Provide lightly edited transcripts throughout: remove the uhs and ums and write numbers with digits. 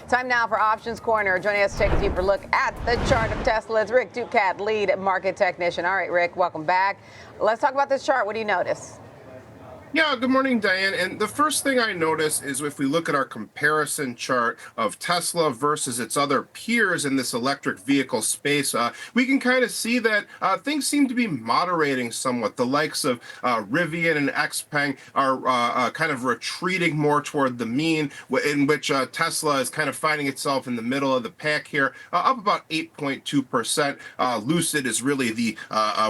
Time now for Options Corner. Joining us to take a deeper look at the chart of Tesla's Rick Ducat, lead market technician. All right, Rick, welcome back. Let's talk about this chart. What do you notice? Yeah, good morning, Diane. And the first thing I notice is if we look at our comparison chart of Tesla versus its other peers in this electric vehicle space, we can kind of see that things seem to be moderating somewhat. The likes of Rivian and XPeng are kind of retreating more toward the mean, in which Tesla is kind of finding itself in the middle of the pack here, up about 8.2%. Lucid is really the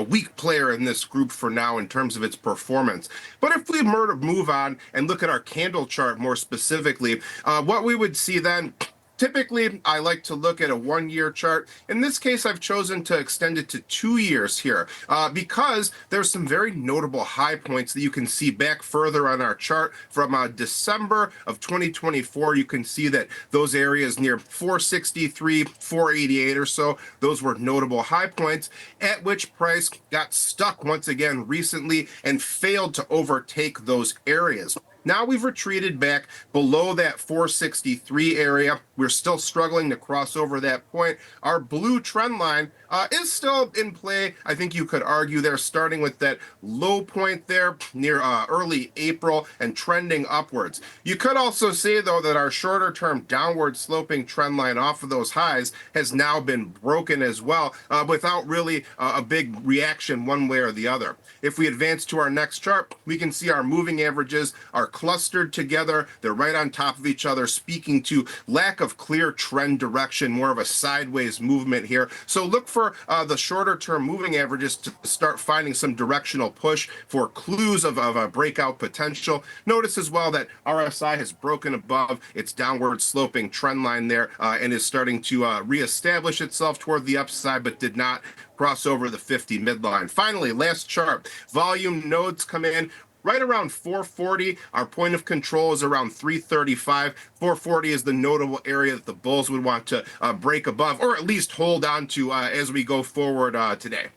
weak player in this group for now in terms of its performance. But if we move on and look at our candle chart more specifically, what we would see then, typically I like to look at a 1-year chart. In this case, I've chosen to extend it to 2 years here because there's some very notable high points that you can see back further on our chart from December of 2024. You can see that those areas near 463, 488 or so, those were notable high points at which price got stuck once again recently and failed to overtake those areas. Now we've retreated back below that 463 area. We're still struggling to cross over that point. Our blue trend line is still in play. I think you could argue they're starting with that low point there near early April and trending upwards. You could also say, though, that our shorter term downward sloping trend line off of those highs has now been broken as well without really a big reaction one way or the other. If we advance to our next chart, we can see our moving averages are clustered together. They're right on top of each other, speaking to lack of clear trend direction, more of a sideways movement here. So look for the shorter term moving averages to start finding some directional push for clues of a breakout potential. Notice as well that RSI has broken above its downward sloping trend line there and is starting to reestablish itself toward the upside, but did not cross over the 50 midline. Finally, last chart, volume nodes come in right around 440. Our point of control is around 335. 440 is the notable area that the bulls would want to break above, or at least hold on to as we go forward today.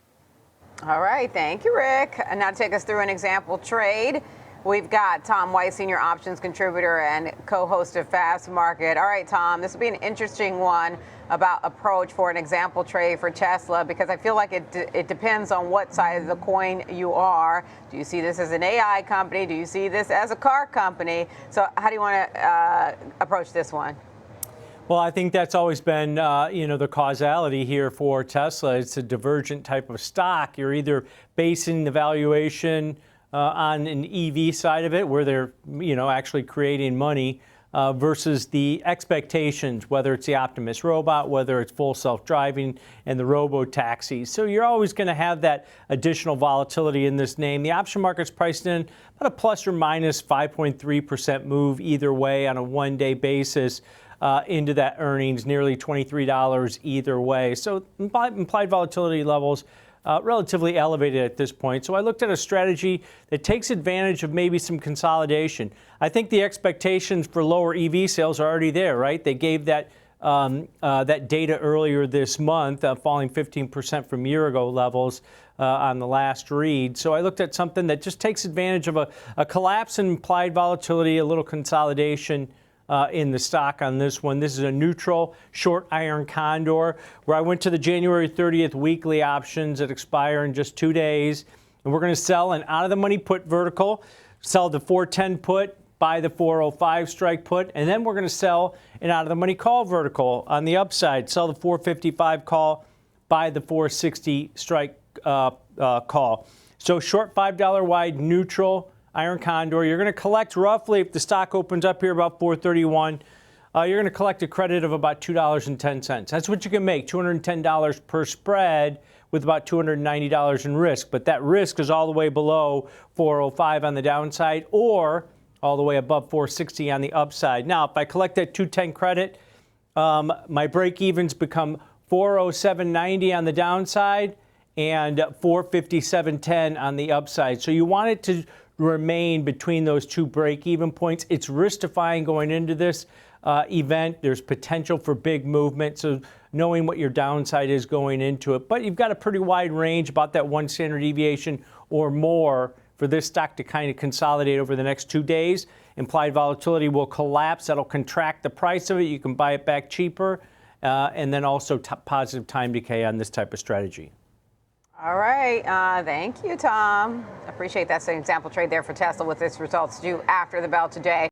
All right, thank you, Rick. And now take us through an example trade. We've got Tom White, senior options contributor and co-host of Fast Market. All right, Tom, this will be an interesting one about approach for an example trade for Tesla, because I feel like it depends on what side of the coin you are. Do you see this as an AI company? Do you see this as a car company? So how do you want to approach this one? Well, I think that's always been, the causality here for Tesla. It's a divergent type of stock. You're either basing the valuation on an EV side of it, where they're, actually creating money, versus the expectations, whether it's the Optimus robot, whether it's full self-driving and the robo-taxis. So you're always going to have that additional volatility in this name. The option market's priced in about a plus or minus 5.3% move either way on a one-day basis into that earnings, nearly $23 either way. So implied volatility levels relatively elevated at this point. So I looked at a strategy that takes advantage of maybe some consolidation. I think the expectations for lower EV sales are already there, right? They gave that that data earlier this month, falling 15% from year-ago levels on the last read. So I looked at something that just takes advantage of a collapse in implied volatility, a little consolidation in the stock on this one. This is a neutral short iron condor, where I went to the January 30th weekly options that expire in just 2 days. And we're going to sell an out-of-the-money put vertical, sell the 410 put, buy the 405 strike put, and then we're going to sell an out-of-the-money call vertical on the upside, sell the 455 call, buy the 460 strike call. So short $5 wide neutral iron condor. You're going to collect roughly, if the stock opens up here about 431, you're going to collect a credit of about $2.10. That's what you can make, $210 per spread with about $290 in risk. But that risk is all the way below 405 on the downside or all the way above 460 on the upside. Now, if I collect that 210 credit, my break-evens become 407.90 on the downside and 457.10 on the upside. So you want it to remain between those two break-even points. It's risk-defying going into this event. There's potential for big movement, so knowing what your downside is going into it. But you've got a pretty wide range, about that 1 standard deviation or more for this stock to kind of consolidate over the next 2 days. Implied volatility will collapse. That'll contract the price of it. You can buy it back cheaper. And then also positive time decay on this type of strategy. All right. Thank you, Tom. Appreciate that. That's an example trade there for Tesla with its results due after the bell today.